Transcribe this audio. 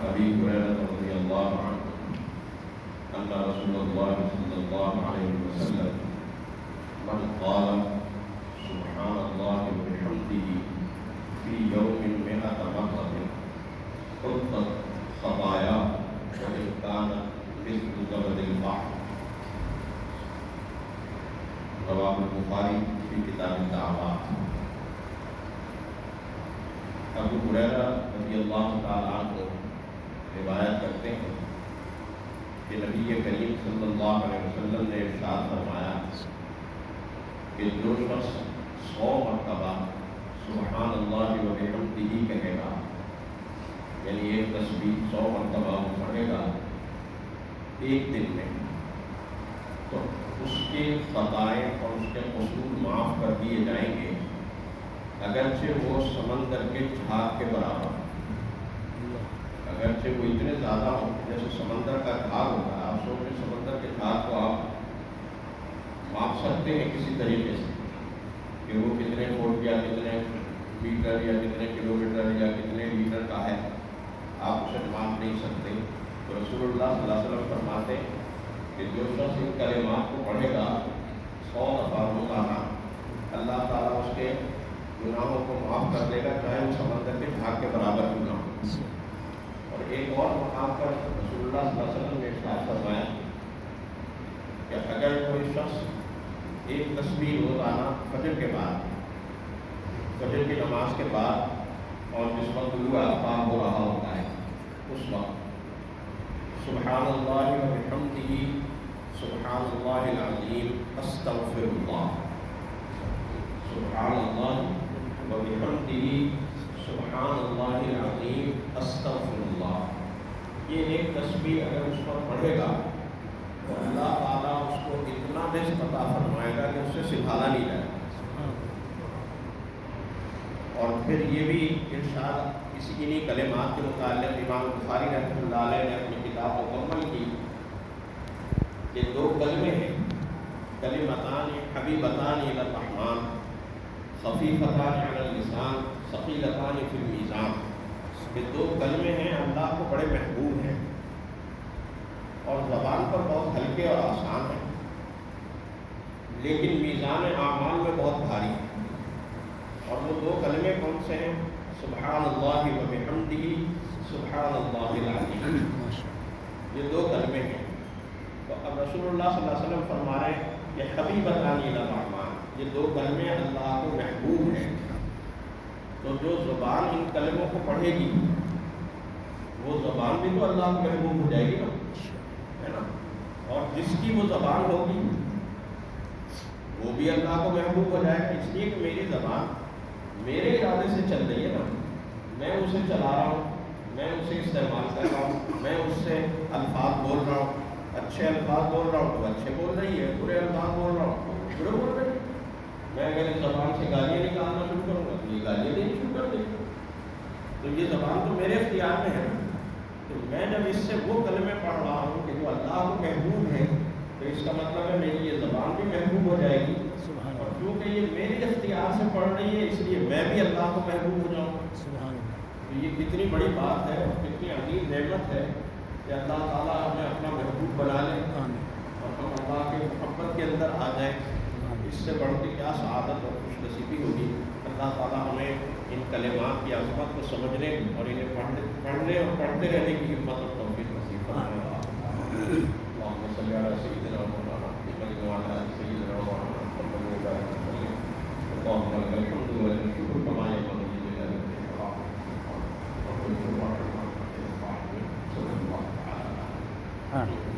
أبي هريرة رضي الله عنه أن رسول الله صلى الله عليه وسلم من قال سبحان الله وبحمده في يوم 100 مرة حطت خطاياه وإن كان مثل زبد البحر. رواه البخاری فی کتاب الدعوات. ابو ہریرہ رضی اللہ تعالیٰ عنہ روایت کرتے ہیں کہ نبی کریم صلی اللہ علیہ وسلم نے ارشاد فرمایا کہ جو شخص 100 مرتبہ سبحان اللہ و بحمدہ کہے گا، یعنی ایک تسبیح 100 مرتبہ وہ پڑھے گا ایک دن میں، تو اس کے خطائیں اور اس کے قصور معاف کر دیے جائیں گے، اگرچہ وہ سمندر کے جھاگ کے برابر، اگرچہ وہ اتنے زیادہ ہو جیسے سمندر کا جھاگ ہوتا ہے. آپ سوچیں سمندر کے جھاگ کو آپ ماپ سکتے ہیں کسی طریقے سے کہ وہ کتنے فٹ یا کتنے میٹر یا کتنے کلو میٹر یا کتنے لیٹر کا ہے، آپ اسے ماپ نہیں سکتے. تو رسول اللہ صلی اللہ علیہ وسلم فرماتے ہیں کہ جو شخص ان کلمات کو پڑھے گا 100 دفعہ روزانہ، اللہ تعالیٰ اس کے گناہوں کو معاف کر دے گا، چاہے وہ سمندر کے جھاگ کے برابر کیوں نہ ہو. اور ایک اور مقام پر رسول اللہ صلی اللہ علیہ وسلم نے ارشاد فرمایا کہ اگر کوئی شخص ایک تسبیح روزانہ فجر کے بعد، فجر کی نماز کے بعد، اور جس وقت طلوع آفتاب ہو رہا ہوتا ہے اس وقت سبحان اللہ و بحمدہ سبحان اللہ العظیم استغفر اللہ، سبحان اللہ و بحمدہ سبحان اللہ العظیم استغفر اللہ، یہ ایک تسبیح اگر اس پر پڑھے گا تو اللہ تعالیٰ اس کو اتنا رزق عطا فرمائے گا کہ اس سے سنبھالا نہیں جائے گا. اور پھر یہ بھی ارشاد انہی کلمات کے متعلق امام بخاری رحمۃ اللہ علیہ نے اپنی کتاب مکمل کی کہ 2 کلمے ہیں، کلمتان حبیبتان الی الرحمن خفیفتان علی اللسان ثقیلتان فی المیزان. یہ 2 کلمے ہیں اللہ کو بڑے محبوب ہیں اور زبان پر بہت ہلکے اور آسان ہیں، لیکن میزان اعمال میں بہت بھاری ہیں. اور وہ 2 کلمے کون سے ہیں؟ سبحان اللہ و بحمدہ سبحان اللہ العظیم. یہ 2 کلمے ہیں. تو اب رسول اللہ صلی اللہ علیہ وسلم فرما رہے ہیں کہ حبیبتان الی الرحمن، یہ 2 کلمے اللہ کو محبوب ہیں. تو جو زبان ان کلموں کو پڑھے گی وہ زبان بھی تو اللہ کو محبوب ہو جائے گی نا، ہے نا. اور جس کی وہ زبان ہوگی وہ بھی اللہ کو محبوب ہو جائے گا، اس لیے کہ میری زبان میرے ارادے سے چل رہی ہے نا، میں اسے چلا رہا ہوں، میں اسے استعمال کر رہا ہوں، میں اس سے الفاظ بول رہا ہوں، اچھے الفاظ بول رہا ہوں تو اچھے بول رہی ہے، برے الفاظ بول رہا ہوں تو برے بول رہی ہے. میں اگر اس زبان سے گالیاں نکالنا شروع کروں گا تو یہ گالیاں دینی شروع کر دیں گے. تو یہ زبان تو میرے اختیار میں ہے. تو میں جب اس سے وہ کلمے پڑھ رہا ہوں کہ جو اللہ کو محبوب ہے تو اس کا مطلب ہے میری یہ زبان بھی محبوب ہو جائے گی، اور کیونکہ یہ میری اختیار سے پڑھ رہی ہے اس لیے میں بھی اللہ کو محبوب ہو جاؤں. تو یہ کتنی بڑی بات ہے اور کتنی عظیم نعمت ہے کہ اللہ تعالیٰ ہمیں اپنا محبوب بنا لے اور ہم اللہ کے محبت کے اندر آ جائیں. اس سے بڑھ کے کیا سعادت اور خوش نصیبی ہوگی. اللہ تعالیٰ ہمیں ان کلمات کی عظمت کو سمجھنے اور انہیں پڑھنے اور پڑھتے رہنے کی ہمت اور توفیق نصیب فرمائے. اللہم صلی علی سیدنا مولانا محمد وعلی آل سیدنا مولانا محمد وبارک وسلم. اللہم لک الحمد و لک الشکر کما ينبغي لجلال وجهك.